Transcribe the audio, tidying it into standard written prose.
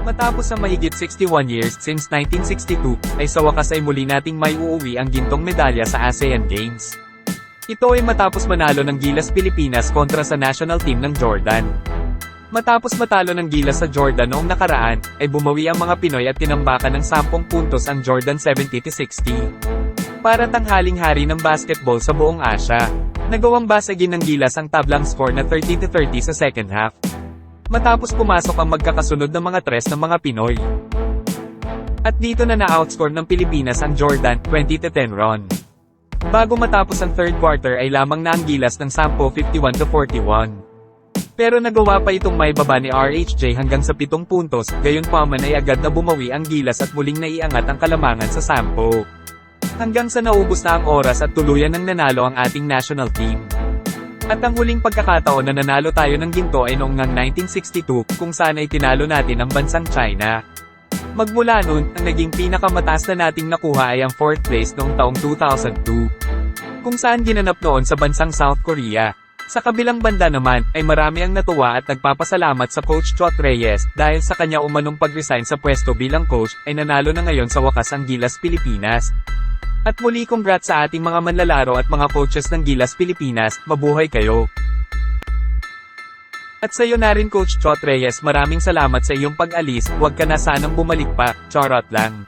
Matapos ang mahigit 61 years since 1962, ay sa wakas ay muli nating may uuwi ang gintong medalya sa ASEAN Games. Ito ay matapos manalo ng Gilas Pilipinas kontra sa national team ng Jordan. Matapos matalo ng Gilas sa Jordan noong nakaraan, ay bumawi ang mga Pinoy at tinambakan ng 10 puntos ang Jordan 70-60. Para tanghaling hari ng basketball sa buong Asia. Nagawang basagin ng Gilas ang tablang score na 30-30 sa second half. Matapos pumasok ang magkakasunod na mga tres ng mga Pinoy. At dito na na-outscore ng Pilipinas ang Jordan, 20-10 run. Bago matapos ang third quarter ay lamang na ang Gilas ng 10, 51-41. Pero nagawa pa itong may baba ni RHJ hanggang sa 7 puntos, gayunpaman ay agad na bumawi ang Gilas at muling naiangat ang kalamangan sa 10. Hanggang sa naubos na ang oras at tuluyan ng nanalo ang ating national team. At ang huling pagkakataon na nanalo tayo ng ginto ay noong 1962, kung saan ay tinalo natin ang bansang China. Magmula noon, ang naging pinakamataas na nating nakuha ay ang 4th place noong taong 2002. Kung saan ginanap noon sa bansang South Korea. Sa kabilang banda naman, ay marami ang natuwa at nagpapasalamat sa Coach Chot Reyes, dahil sa kanya umanong pag-resign sa pwesto bilang coach, ay nanalo na ngayon sa wakas ang Gilas Pilipinas. At muli congrats sa ating mga manlalaro at mga coaches ng Gilas Pilipinas, mabuhay kayo! At sa iyo na rin Coach Chot Reyes, maraming salamat sa iyong pag-alis, huwag ka na sanang bumalik pa, charot lang.